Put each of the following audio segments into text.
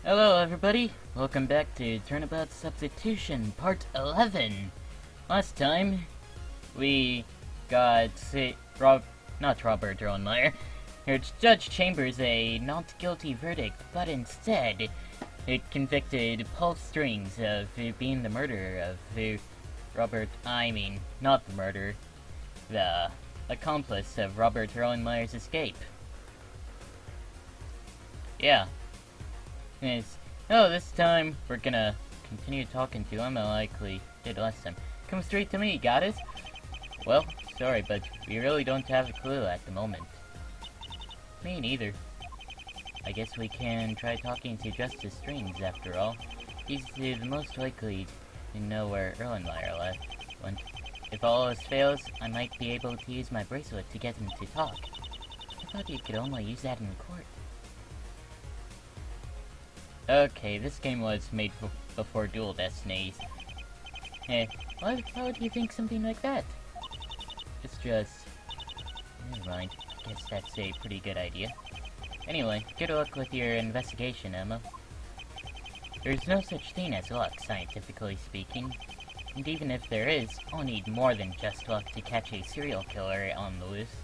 Hello everybody, welcome back to Turnabout Substitution, Part 11! Last time, we got, not Robert Erlenmeyer, Judge Chambers a not guilty verdict, but instead, it convicted Paul Strings of being the murderer of not the murderer, the accomplice of Robert Erlenmeyer's escape. Yeah. Yes. Oh, this time we're gonna continue talking to him like we did last time. Come straight to me, got it? Well, sorry, but we really don't have a clue at the moment. Me neither. I guess we can try talking to Justice Strings after all. He's the most likely to know where Erlenmeyer went. If all else fails, I might be able to use my bracelet to get him to talk. I thought you could only use that in court. Okay, this game was made before Dual Destinies. Why would you think something like that? It's just... never mind. Guess that's a pretty good idea. Anyway, good luck with your investigation, Emma. There's no such thing as luck, scientifically speaking. And even if there is, I'll need more than just luck to catch a serial killer on the loose.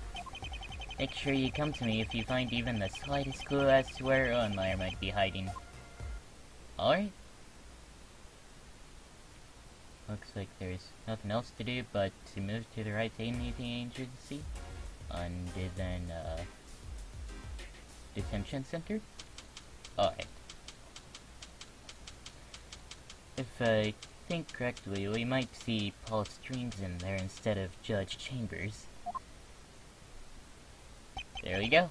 Make sure you come to me if you find even the slightest clue as to where Erlenmeyer might be hiding. Alright. Looks like there's nothing else to do but to move to the right anything agency. And then, detention center? Alright. If I think correctly, we might see Paul Strings in there instead of Judge Chambers. There we go.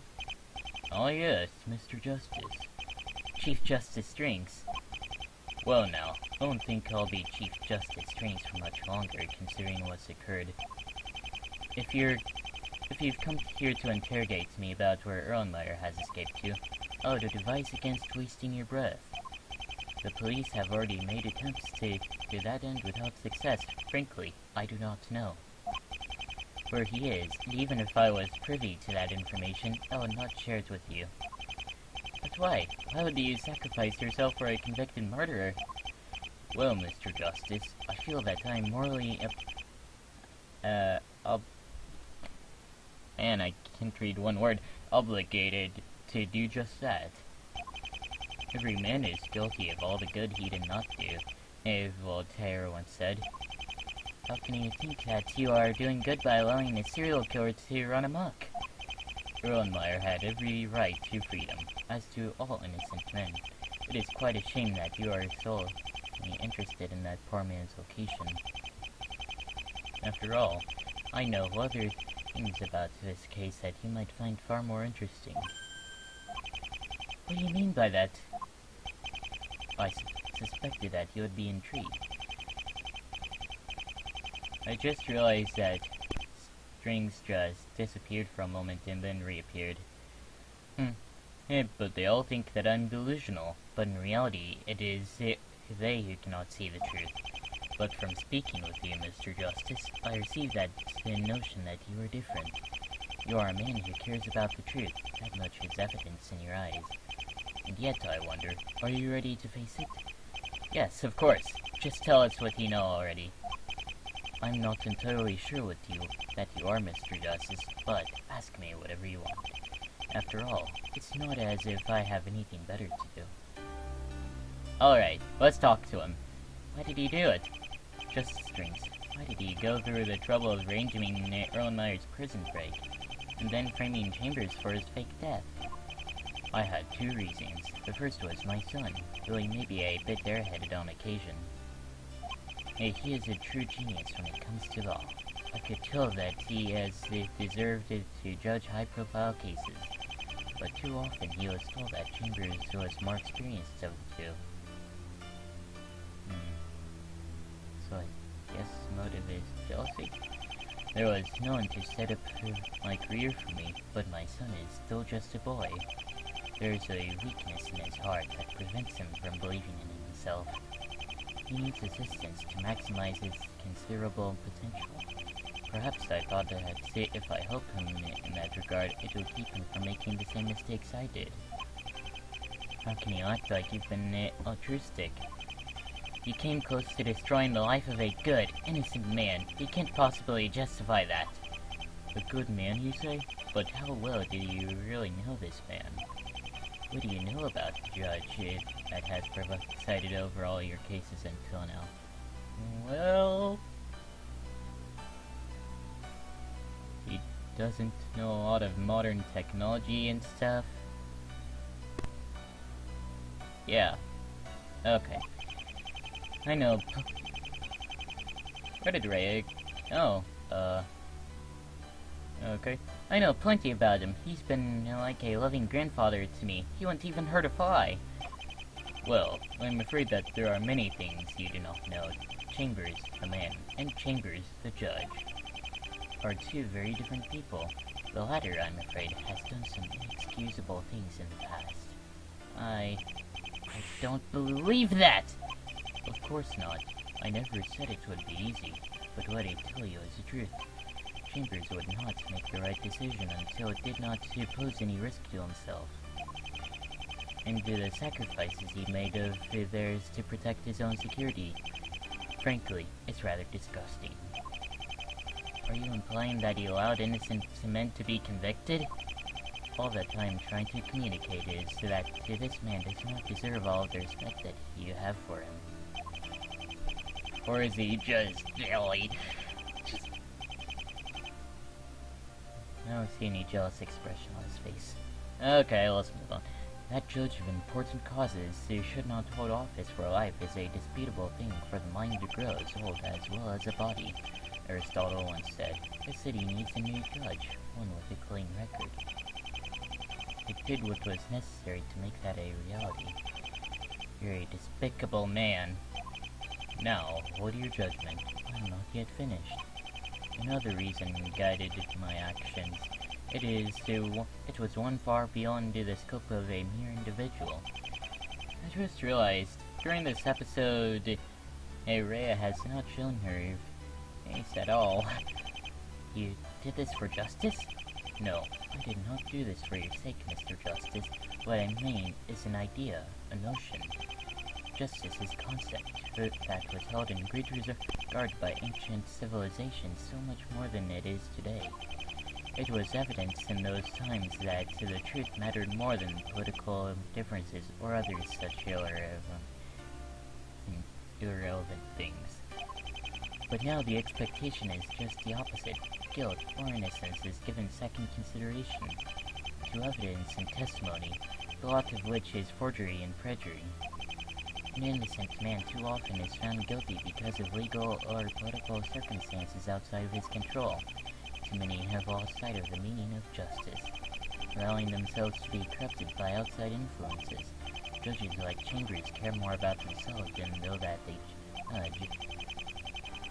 Oh yes, Mr. Justice. Chief Justice Strings. Well now, I don't think I'll be Chief Justice Strings for much longer, considering what's occurred. If you've come here to interrogate me about where Erlenmeyer has escaped to, I would advise against wasting your breath. The police have already made attempts to that end without success. Frankly, I do not know where he is, and even if I was privy to that information, I would not share it with you. But why? Why would you sacrifice yourself for a convicted murderer? Well, Mr. Justice, I feel that I'm morally man, I can't read one word. Obligated to do just that. Every man is guilty of all the good he did not do, as Voltaire once said. How can you think that you are doing good by allowing a serial killer to run amok? Erlenmeyer had every right to freedom, as do all innocent men. It is quite a shame that you are solely interested in that poor man's location. After all, I know other things about this case that you might find far more interesting. What do you mean by that? I suspected that you would be intrigued. I just realized that Strings just disappeared for a moment and then reappeared. But they all think that I'm delusional, but in reality, it is they who cannot see the truth. But from speaking with you, Mr. Justice, I receive the notion that you are different. You are a man who cares about the truth. That much is evidence in your eyes. And yet, I wonder, are you ready to face it? Yes, of course. Just tell us what you know already. I'm not entirely sure that you are, Mr. Justice, but ask me whatever you want. After all, it's not as if I have anything better to do. Alright, let's talk to him. Why did he do it? Justice Strings, why did he go through the trouble of arranging Erlenmeyer's prison break, and then framing Chambers for his fake death? I had two reasons. The first was my son, though he may be a bit airheaded on occasion. He is a true genius when it comes to law. I could tell that he has deserved it to judge high-profile cases, but too often he was told that Chambers was more experienced of the two. So I guess the motive is jealousy. There was no one to set up my career for me, but my son is still just a boy. There is a weakness in his heart that prevents him from believing in himself. He needs assistance to maximize his considerable potential. Perhaps I thought that if I help him in that regard, it will keep him from making the same mistakes I did. How can you act like you've been altruistic? You came close to destroying the life of a good, innocent man. You can't possibly justify that. A good man, you say? But how well do you really know this man? What do you know about the judge that has presided over all your cases until now? Well, he doesn't know a lot of modern technology and stuff. Yeah. Okay. I know. Where did Ray? Oh, okay. I know plenty about him. He's been like a loving grandfather to me. He won't even hurt a fly. Well, I'm afraid that there are many things you do not know. Chambers, the man, and Chambers, the judge, are two very different people. The latter, I'm afraid, has done some inexcusable things in the past. I don't believe that! Of course not. I never said it would be easy, but what I tell you is the truth. Chambers would not make the right decision until it did not pose any risk to himself. And the sacrifices he made of theirs to protect his own security. Frankly, it's rather disgusting. Are you implying that he allowed innocent men to be convicted? All that I'm trying to communicate is that this man does not deserve all of the respect that you have for him. Or is he just jelly? I don't see any jealous expression on his face. Okay, let's move on. That judge of important causes who should not hold office for life is a disputable thing, for the mind grows old as well as the body. Aristotle once said, "The city needs a new judge, one with a clean record." It did what was necessary to make that a reality. You're a despicable man. Now, hold your judgment. I'm not yet finished. Another reason guided my actions. It was one far beyond the scope of a mere individual. I just realized, during this episode, Rhea has not shown her face at all. You did this for justice? No, I did not do this for your sake, Mr. Justice. What I mean is an idea, a notion. Justice is a concept that was held in great regard by ancient civilizations, so much more than it is today. It was evident in those times that the truth mattered more than political differences or other such irrelevant things. But now the expectation is just the opposite. Guilt or innocence is given second consideration to evidence and testimony, the lot of which is forgery and perjury. An innocent man too often is found guilty because of legal or political circumstances outside of his control. Too many have lost sight of the meaning of justice, allowing themselves to be corrupted by outside influences. Judges like Chambers care more about themselves than know that they judge.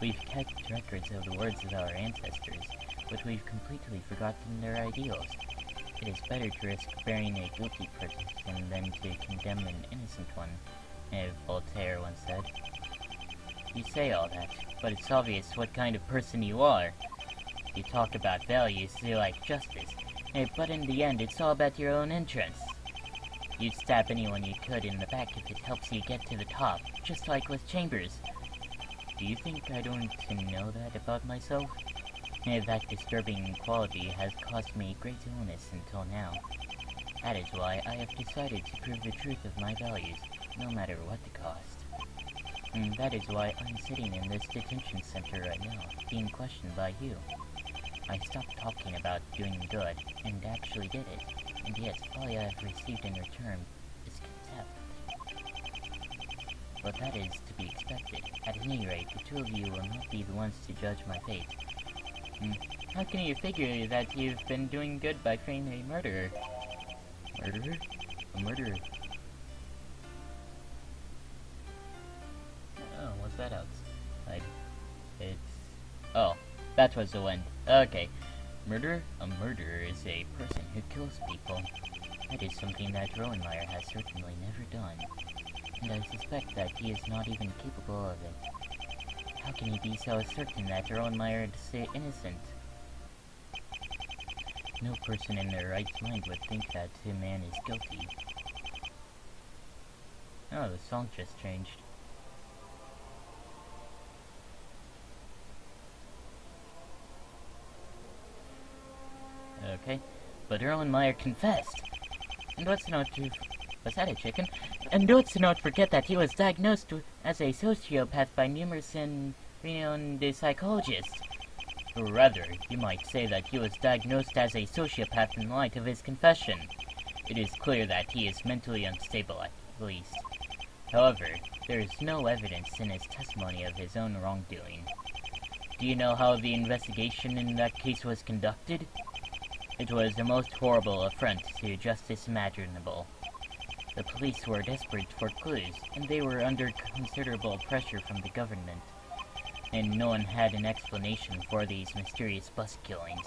We've kept records of the words of our ancestors, but we've completely forgotten their ideals. It is better to risk burying a guilty person than to condemn an innocent one, as Voltaire once said. You say all that, but it's obvious what kind of person you are. You talk about values, you like justice, but in the end it's all about your own interests. You'd stab anyone you could in the back if it helps you get to the top, just like with Chambers. Do you think I don't know that about myself? That disturbing quality has caused me great illness until now. That is why I have decided to prove the truth of my values, no matter what the cost. And that is why I'm sitting in this detention center right now, being questioned by you. I stopped talking about doing good, and actually did it, and yet all I have received in return is contempt. But that is to be expected. At any rate, the two of you will not be the ones to judge my fate. How can you figure that you've been doing good by freeing a murderer? Murderer? A murderer. Oh, what's that outside? Oh, that was the wind. Okay. Murderer? A murderer is a person who kills people. That is something that Rowenmeyer has certainly never done. And I suspect that he is not even capable of it. How can he be so certain that Rowenmeyer is innocent? No person in their right mind would think that the man is guilty. Oh, the song just changed. Okay, but Erlenmeyer confessed. And let's not was that a chicken? And let's not forget that he was diagnosed as a sociopath by numerous and renowned psychologists. Or rather, you might say that he was diagnosed as a sociopath in light of his confession. It is clear that he is mentally unstable, at least. However, there is no evidence in his testimony of his own wrongdoing. Do you know how the investigation in that case was conducted? It was the most horrible affront to justice imaginable. The police were desperate for clues, and they were under considerable pressure from the government. And no one had an explanation for these mysterious bus killings.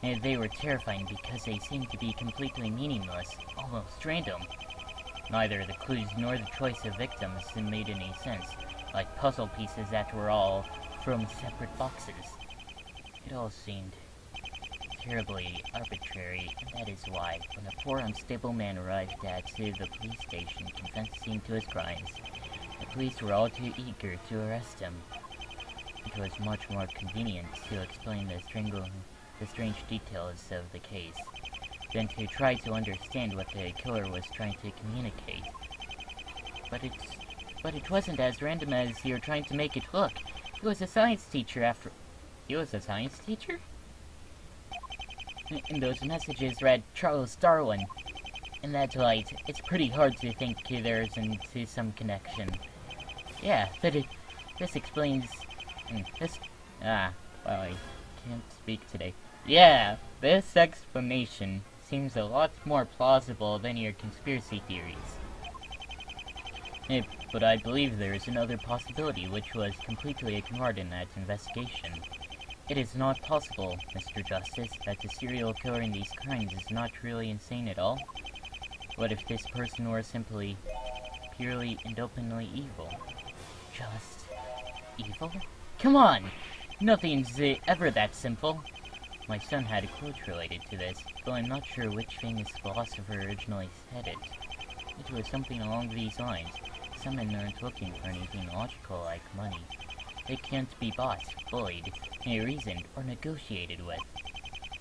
And they were terrifying because they seemed to be completely meaningless, almost random. Neither the clues nor the choice of victims made any sense, like puzzle pieces that were all from separate boxes. It all seemed terribly arbitrary, and that is why, when a poor unstable man arrived at the police station confessing to his crimes, the police were all too eager to arrest him. It was much more convenient to explain the strange details of the case than to try to understand what the killer was trying to communicate. But it wasn't as random as you're trying to make it look. He was a science teacher after... He was a science teacher? And those messages read Charles Darwin. In that light, it's pretty hard to think there isn't some connection. Yeah, this explains... well, I can't speak today. Yeah, this explanation seems a lot more plausible than your conspiracy theories. But I believe there is another possibility which was completely ignored in that investigation. It is not possible, Mr. Justice, that the serial killer in these crimes is not really insane at all. What if this person were simply, purely and openly evil? Just evil? Come on! Nothing's ever that simple. My son had a quote related to this, though I'm not sure which famous philosopher originally said it. It was something along these lines. Some men aren't looking for anything logical like money. They can't be bought, bullied, reasoned, or negotiated with.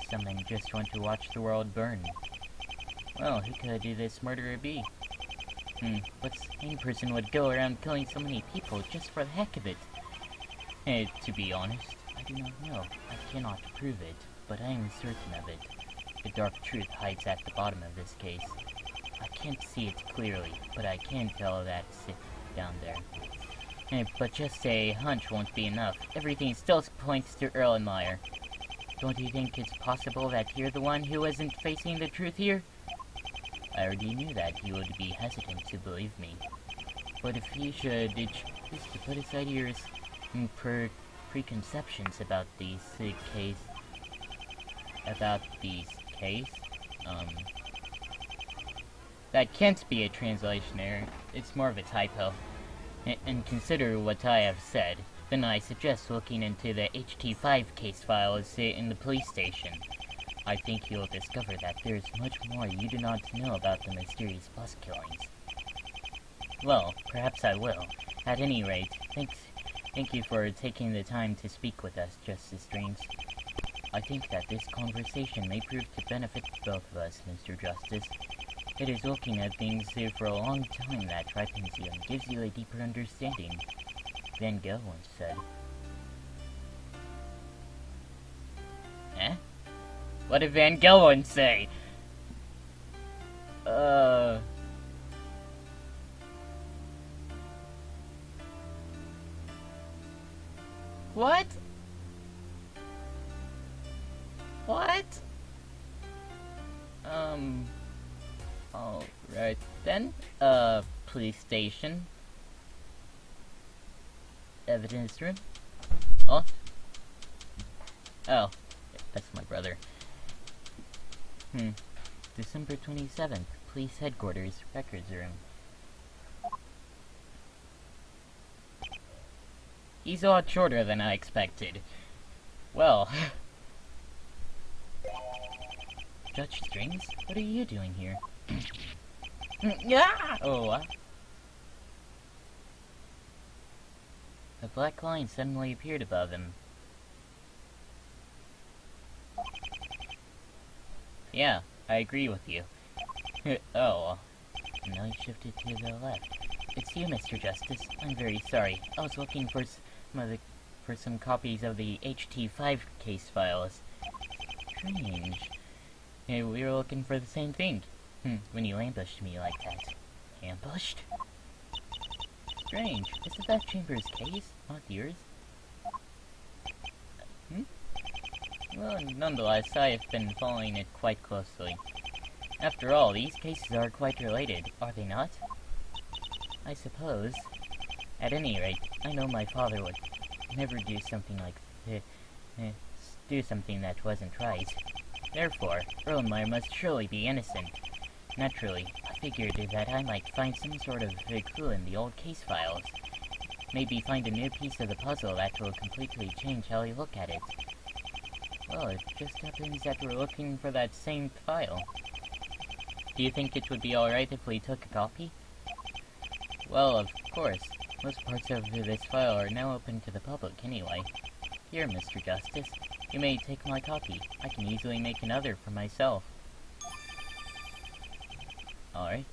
Some men just want to watch the world burn. Well, who could this murderer be? What sane person would go around killing so many people just for the heck of it? To be honest, I do not know. I cannot prove it, but I am certain of it. The dark truth hides at the bottom of this case. I can't see it clearly, but I can tell that it's down there. But just a hunch won't be enough. Everything still points to Erlenmeyer. Don't you think it's possible that you're the one who isn't facing the truth here? I already knew that you would be hesitant to believe me. But if you should choose to put aside your preconceptions about these case, that can't be a translation error. It's more of a typo. And consider what I have said. Then I suggest looking into the HT5 case files in the police station. I think you'll discover that there's much more you do not know about the mysterious bus killings. Well, perhaps I will. At any rate, thank you for taking the time to speak with us, Justice Dreams. I think that this conversation may prove to benefit both of us, Mr. Justice. It is looking at things for a long time that ripens you and gives you a deeper understanding. Van Gogh once said. Eh? What did Van Gogh once say? What? What? Alright then. Police station. Evidence room. Oh. Oh. That's my brother. December 27th. Police headquarters. Records room. He's a lot shorter than I expected. Well. Judge Strings? What are you doing here? Yeah! Oh, A black line suddenly appeared above him. Yeah, I agree with you. Oh, now he shifted to the left. It's you, Mr. Justice. I'm very sorry. I was looking for some copies of the HT5 case files. Strange. Hey, we were looking for the same thing. When you ambushed me like that. Ambushed? Strange. Isn't that Chambers' case, not yours? Well, nonetheless, I have been following it quite closely. After all, these cases are quite related, are they not? I suppose. At any rate, I know my father would never do something like do something that wasn't right. Therefore, Erlenmeyer must surely be innocent. Naturally, I figured that I might find some sort of clue in the old case files. Maybe find a new piece of the puzzle that will completely change how we look at it. Well, it just happens that we're looking for that same file. Do you think it would be alright if we took a copy? Well, of course. Most parts of this file are now open to the public anyway. Here, Mr. Justice. You may take my copy. I can easily make another for myself. Alright.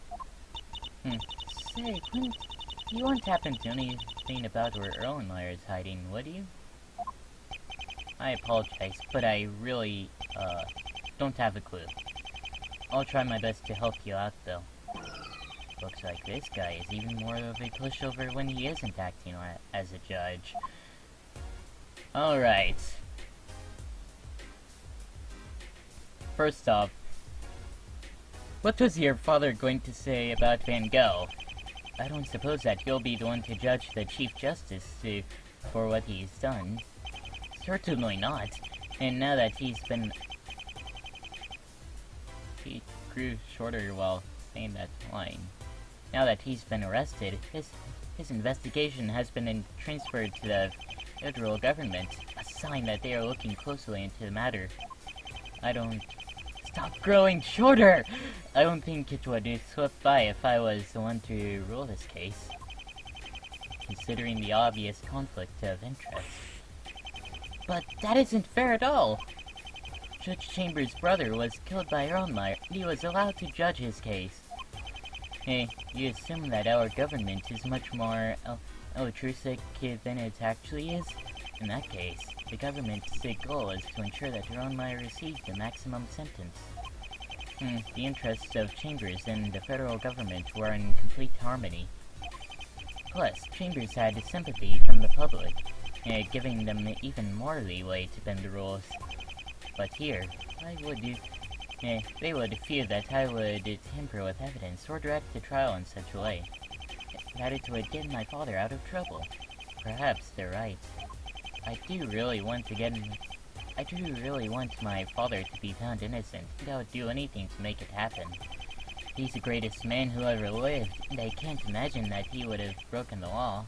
Say, Clint, you won't happen to anything about where Erlenmeyer is hiding, would you? I apologize, but I really, don't have a clue. I'll try my best to help you out, though. Looks like this guy is even more of a pushover when he isn't acting as a judge. Alright. First off, what was your father going to say about Van Gogh? I don't suppose that he'll be the one to judge the Chief Justice for what he's done. Certainly not. And now that he grew shorter while saying that line. Now that he's been arrested, his investigation has been transferred to the federal government, a sign that they are looking closely into the matter. Stop growing shorter! I don't think it would slip by if I was the one to rule this case, considering the obvious conflict of interest. But that isn't fair at all! Judge Chambers' brother was killed by Erlenmeyer, and he was allowed to judge his case. Hey, you assume that our government is much more altruistic than it actually is? In that case, the government's goal is to ensure that Erlenmeyer receives the maximum sentence. The interests of Chambers and the federal government were in complete harmony. Plus, Chambers had sympathy from the public, giving them even more leeway to bend the rules. But here, they would fear that I would tamper with evidence or direct the trial in such a way that it would get my father out of trouble. Perhaps they're right. I do really want my father to be found innocent, and I would do anything to make it happen. He's the greatest man who ever lived, and I can't imagine that he would have broken the law.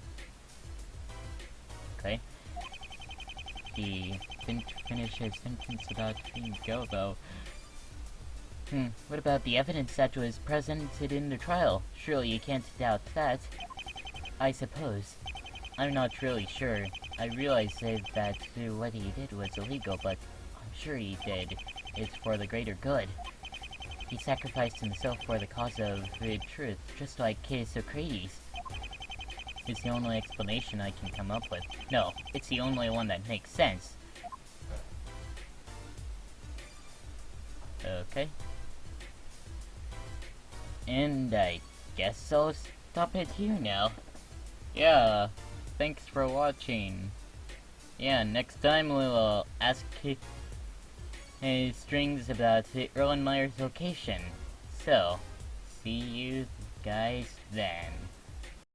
Okay. He didn't finish his sentence about Van Gogh, though. What about the evidence that was presented in the trial? Surely you can't doubt that. I suppose. I'm not really sure. I realize that what he did was illegal, but I'm sure he did it for the greater good. He sacrificed himself for the cause of truth, just like Socrates. It's the only explanation I can come up with. No, it's the only one that makes sense. Okay. And I guess I'll stop it here now. Yeah, thanks for watching. Yeah, next time we'll ask strings about Erlenmeyer's location. So, see you guys then.